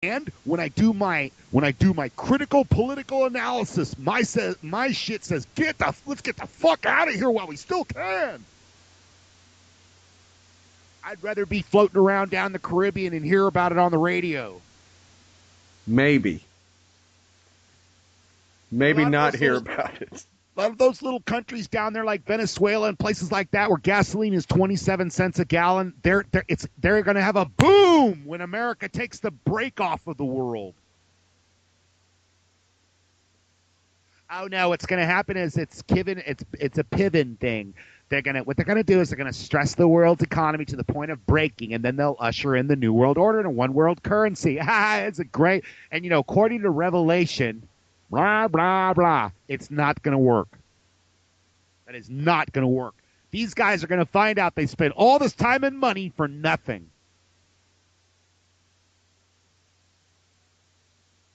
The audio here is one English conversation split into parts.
And when I do my critical political analysis, my shit says let's get the fuck out of here while we still can. I'd rather be floating around down the Caribbean and hear about it on the radio. Maybe not hear about it. A lot of those little countries down there like Venezuela and places like that where gasoline is 27 cents a gallon, they're going to have a boom when America takes the brake off of the world. Oh no, what's going to happen is it's a pivot thing. What they're gonna do is they're gonna stress the world's economy to the point of breaking, and then they'll usher in the new world order and a one world currency. It's a great, and according to Revelation, blah blah blah, it's not gonna work. That is not gonna work. These guys are gonna find out they spent all this time and money for nothing.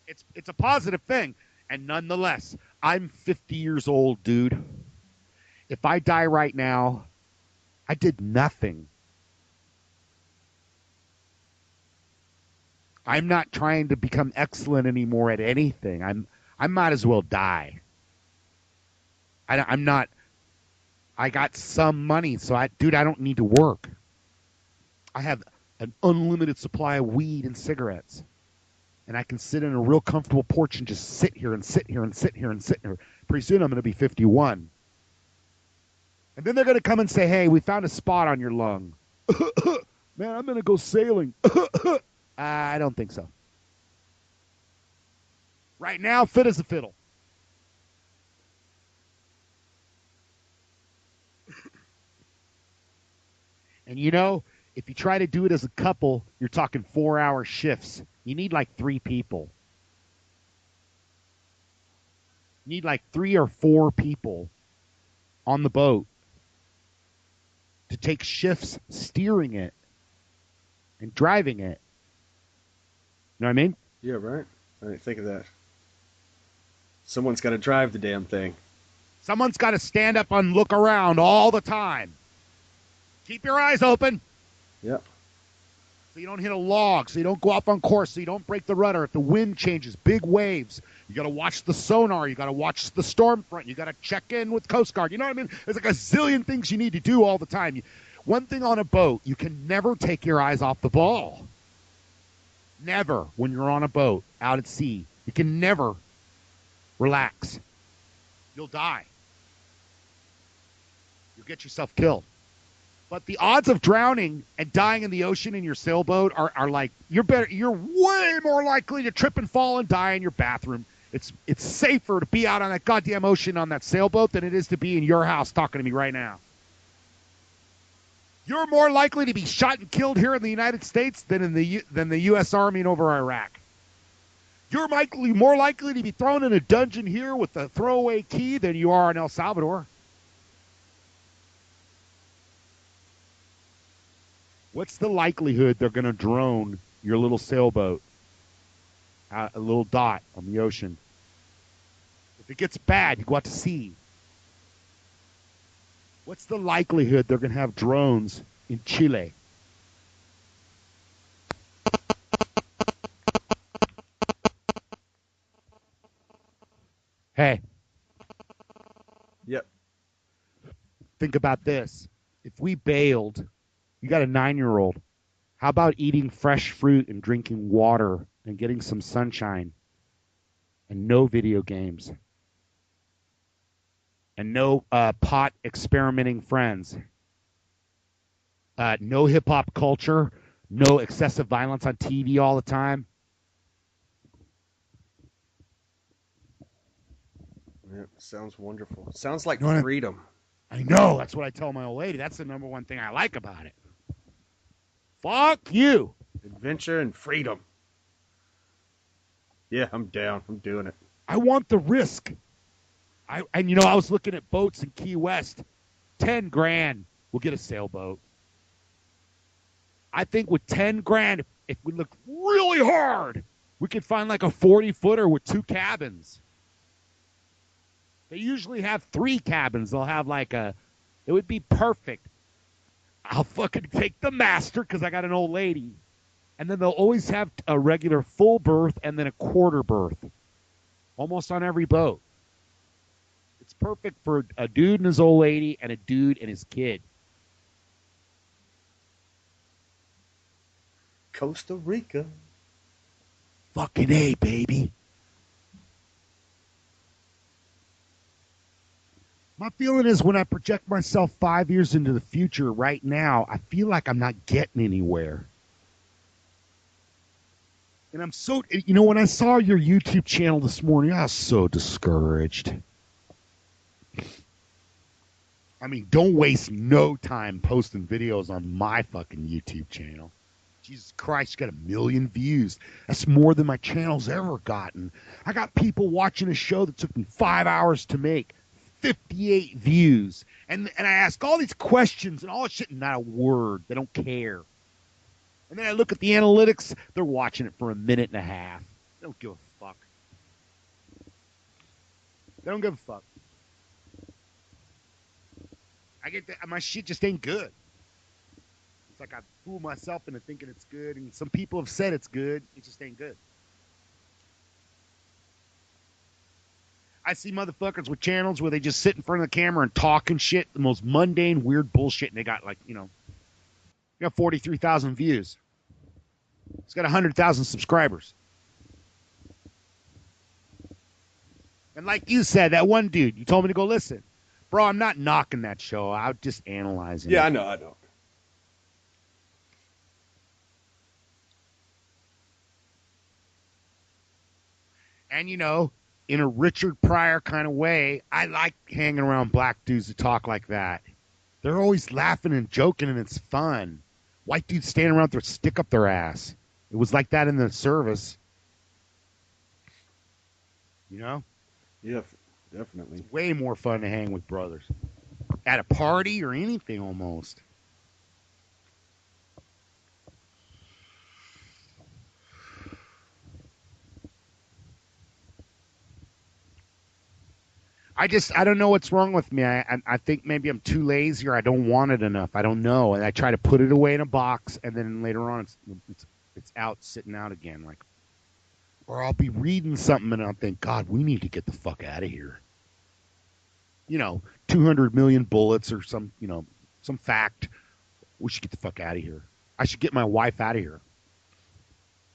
It's a positive thing, and nonetheless, I'm 50 years old, dude. If I die right now, I did nothing. I'm not trying to become excellent anymore at anything. I might as well die. I'm not. I got some money, so I don't need to work. I have an unlimited supply of weed and cigarettes, and I can sit in a real comfortable porch and just sit here and sit here and sit here and sit here. Pretty soon, I'm going to be 51. And then they're going to come and say, hey, we found a spot on your lung. Man, I'm going to go sailing. I don't think so. Right now, fit as a fiddle. And if you try to do it as a couple, you're talking 4-hour shifts. You need like 3 people. You need like 3 or 4 people on the boat to take shifts steering it and driving it. You know what I mean? Yeah, right. I didn't think of that. Someone's got to drive the damn thing. Someone's got to stand up and look around all the time. Keep your eyes open. Yep. So you don't hit a log, so you don't go off on course, so you don't break the rudder. If the wind changes, big waves, you got to watch the sonar. You got to watch the storm front. You got to check in with Coast Guard. You know what I mean? There's like a zillion things you need to do all the time. One thing on a boat, you can never take your eyes off the ball. Never when you're on a boat out at sea. You can never relax. You'll die. You'll get yourself killed. But the odds of drowning and dying in the ocean in your sailboat are like you're way more likely to trip and fall and die in your bathroom. It's safer to be out on that goddamn ocean on that sailboat than it is to be in your house talking to me right now. You're more likely to be shot and killed here in the United States than the U.S. Army and over Iraq. You're more likely to be thrown in a dungeon here with a throwaway key than you are in El Salvador. What's the likelihood they're going to drone your little sailboat, a little dot on the ocean? If it gets bad, you go out to sea. What's the likelihood they're going to have drones in Chile? Hey. Yep. Think about this. If we bailed, you got a 9-year-old. How about eating fresh fruit and drinking water and getting some sunshine and no video games and no pot experimenting friends, no hip-hop culture, no excessive violence on TV all the time? Yep, sounds wonderful. Sounds like freedom. I know. That's what I tell my old lady. That's the number one thing I like about it. Fuck you. Adventure and freedom. Yeah, I'm down. I'm doing it. I want the risk. I was looking at boats in Key West. $10,000, we'll get a sailboat. I think with $10,000, if we look really hard, we could find like a 40-footer with 2 cabins. They usually have 3 cabins. They'll have it would be perfect. I'll fucking take the master because I got an old lady. And then they'll always have a regular full berth and then a quarter berth, almost on every boat. It's perfect for a dude and his old lady and a dude and his kid. Costa Rica. Fucking A, baby. My feeling is when I project myself 5 years into the future right now, I feel like I'm not getting anywhere. And I'm so, when I saw your YouTube channel this morning, I was so discouraged. I mean, don't waste no time posting videos on my fucking YouTube channel. Jesus Christ, you got 1 million views. That's more than my channel's ever gotten. I got people watching a show that took me 5 hours to make. 58 views. And I ask all these questions and all this shit, and not a word. They don't care. And then I look at the analytics. They're watching it for 1.5 minutes. They don't give a fuck. They don't give a fuck. I get that my shit just ain't good. It's like I fool myself into thinking it's good, and some people have said it's good. It just ain't good. I see motherfuckers with channels where they just sit in front of the camera and talk and shit, the most mundane, weird bullshit, and they got like, got 43,000 views. It's got 100,000 subscribers. And like you said, that one dude, you told me to go listen. Bro, I'm not knocking that show. I'm just analyzing it. Yeah, I know. And, in a Richard Pryor kind of way, I like hanging around black dudes that talk like that. They're always laughing and joking, and it's fun. White dudes standing around there, stick up their ass. It was like that in the service. Yeah, definitely. It's way more fun to hang with brothers. At a party or anything almost. I don't know what's wrong with me. I think maybe I'm too lazy or I don't want it enough. I don't know. And I try to put it away in a box, and then later on it's out, sitting out again. Or I'll be reading something and I'll think, God, we need to get the fuck out of here. 200 million bullets or some fact. We should get the fuck out of here. I should get my wife out of here.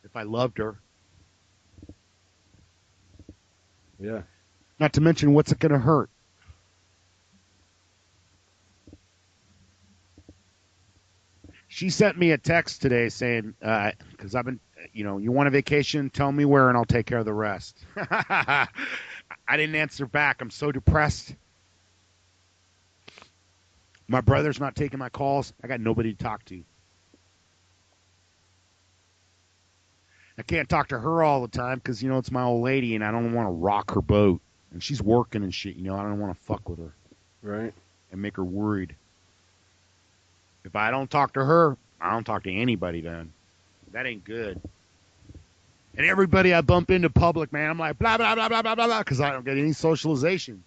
If I loved her. Yeah. Not to mention, what's it going to hurt? She sent me a text today saying, because I've been, you want a vacation? Tell me where and I'll take care of the rest. I didn't answer back. I'm so depressed. My brother's not taking my calls. I got nobody to talk to. I can't talk to her all the time because, it's my old lady and I don't want to rock her boat. And she's working and shit, I don't want to fuck with her. Right. And make her worried. If I don't talk to her, I don't talk to anybody then. That ain't good. And everybody I bump into public, man, I'm like, blah, blah, blah, blah, blah, blah, blah, because I don't get any socialization.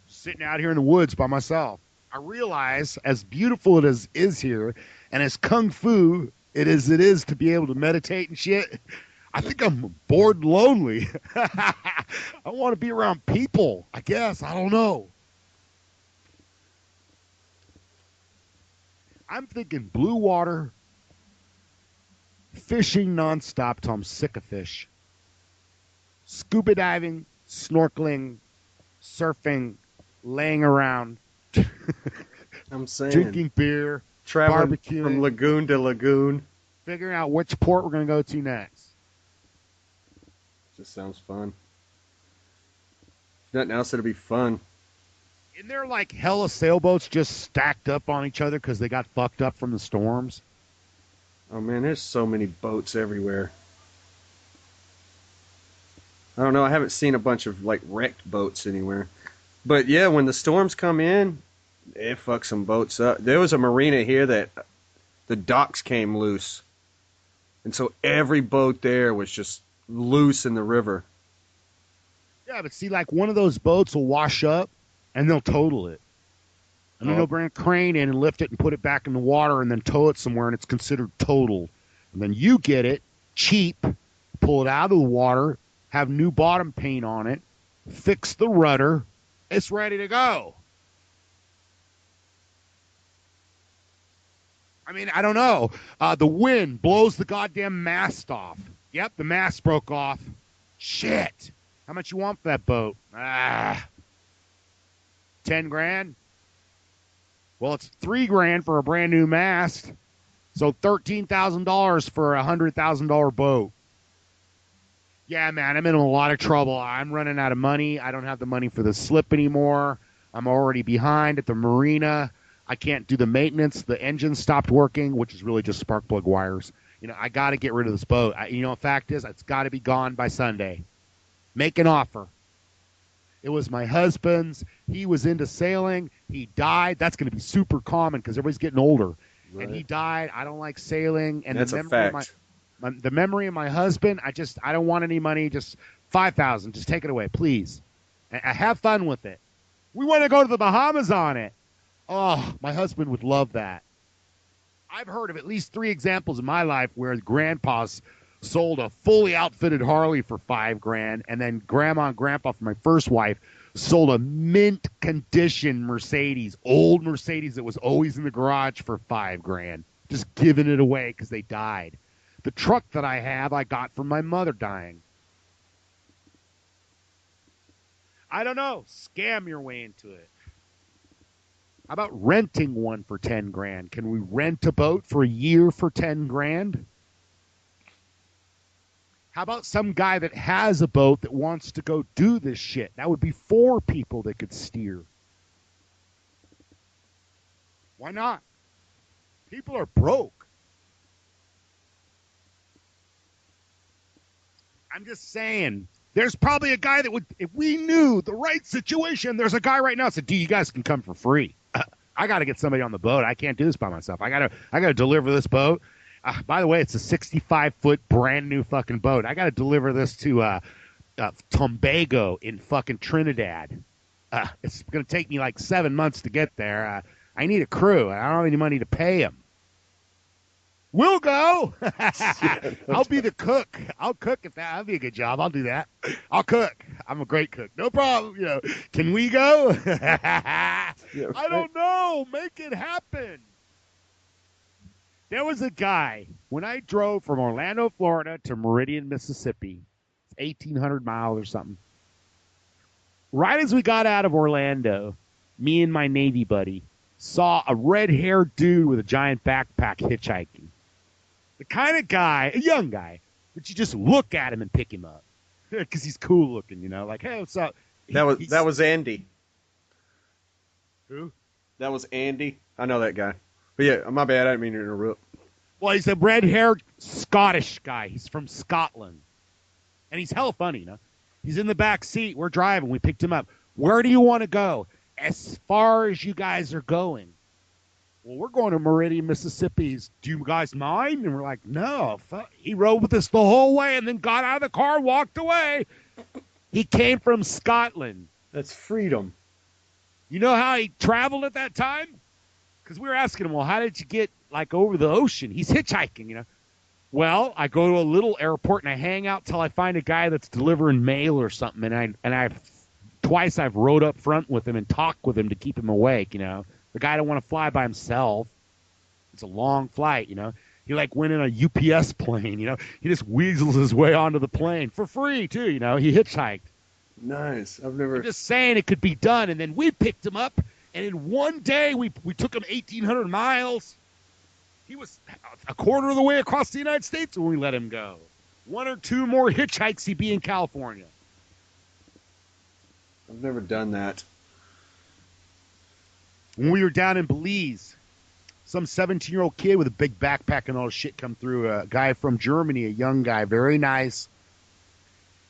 Sitting out here in the woods by myself. I realize, as beautiful it is here, and as kung fu it is to be able to meditate and shit, I think I'm bored and lonely. I want to be around people, I guess. I don't know. I'm thinking blue water, fishing nonstop till I'm sick of fish. Scuba diving, snorkeling, surfing, laying around. I'm saying. Drinking beer, traveling barbecuing. From lagoon to lagoon. Figuring out which port we're going to go to next. Just sounds fun. If nothing else, it'll be fun. Isn't there like hella sailboats just stacked up on each other because they got fucked up from the storms? Oh man, there's so many boats everywhere. I don't know, I haven't seen a bunch of like wrecked boats anywhere. But yeah, when the storms come in, it fucks some boats up. There was a marina here that the docks came loose. And so every boat there was just loose in the river. Yeah, but see, like one of those boats will wash up and they'll total it. And then they'll bring a crane in and lift it and put it back in the water and then tow it somewhere, and it's considered total. And then you get it cheap, pull it out of the water, have new bottom paint on it, fix the rudder. It's ready to go. I mean, I don't know. The wind blows the goddamn mast off. Yep, the mast broke off. Shit. How much you want for that boat? 10 grand? Well, it's $3,000 for a brand new mast. So $13,000 for a $100,000 boat. Yeah, man, I'm in a lot of trouble. I'm running out of money. I don't have the money for the slip anymore. I'm already behind at the marina. I can't do the maintenance. The engine stopped working, which is really just spark plug wires. You know, I got to get rid of this boat. The fact is, it's got to be gone by Sunday. Make an offer. It was my husband's. He was into sailing. He died. That's going to be super common because everybody's getting older. Right. And he died. I don't like sailing. And that's a fact. The memory of my husband, I don't want any money. Just $5,000. Just take it away, please. I have fun with it. We want to go to the Bahamas on it. Oh, my husband would love that. I've heard of at least 3 examples in my life where grandpas sold a fully outfitted Harley for $5,000, and then grandma and grandpa for my first wife sold a mint condition Mercedes, old Mercedes that was always in the garage for $5,000, just giving it away because they died. The truck that I have, I got from my mother dying. I don't know. Scam your way into it. How about renting one for $10,000? Can we rent a boat for a year for $10,000? How about some guy that has a boat that wants to go do this shit? That would be 4 people that could steer. Why not? People are broke. I'm just saying, there's probably a guy that would, if we knew the right situation, there's a guy right now that said, dude, you guys can come for free. I got to get somebody on the boat. I can't do this by myself. I gotta deliver this boat. By the way, it's a 65-foot brand new fucking boat. I got to deliver this to Tobago in fucking Trinidad. It's going to take me like 7 months to get there. I need a crew. I don't have any money to pay them. We'll go. I'll be the cook. I'll cook if that'll be a good job. I'll do that. I'll cook. I'm a great cook. No problem. Can we go? I don't know. Make it happen. There was a guy, when I drove from Orlando, Florida to Meridian, Mississippi, 1,800 miles or something. Right as we got out of Orlando, me and my Navy buddy saw a red-haired dude with a giant backpack hitchhiking. The kind of guy, a young guy, that you just look at him and pick him up. Because he's cool looking, like, hey, what's up? That was Andy. Who? That was Andy. I know that guy. But yeah, my bad. I didn't mean to interrupt. Well, he's a red-haired Scottish guy. He's from Scotland. And he's hella funny, He's in the back seat. We're driving. We picked him up. Where do you want to go? As far as you guys are going. Well, we're going to Meridian, Mississippi. Do you guys mind? And we're like, no. He rode with us the whole way and then got out of the car and walked away. He came from Scotland. That's freedom. You know how he traveled at that time? Because we were asking him, well, how did you get, over the ocean? He's hitchhiking, Well, I go to a little airport and I hang out till I find a guy that's delivering mail or something. And twice I've rode up front with him and talked with him to keep him awake, The guy don't want to fly by himself. It's a long flight, He went in a UPS plane, He just weasels his way onto the plane for free too, He hitchhiked. Nice. I'm just saying it could be done. And then we picked him up, and in one day we took him 1,800 miles. He was a quarter of the way across the United States when we let him go. 1 or 2 more hitchhikes, he'd be in California. I've never done that. When we were down in Belize, some 17-year-old kid with a big backpack and all this shit come through. A guy from Germany, a young guy, very nice.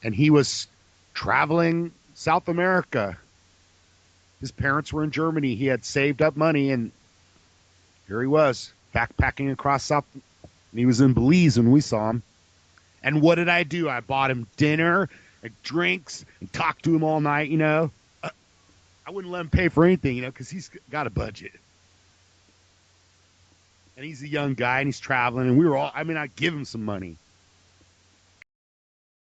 And he was traveling South America. His parents were in Germany. He had saved up money, and here he was, backpacking across South. And he was in Belize when we saw him. And what did I do? I bought him dinner and drinks and talked to him all night, I wouldn't let him pay for anything, you know, because he's got a budget. And he's a young guy, and he's traveling, and we were all, I mean, I'd give him some money.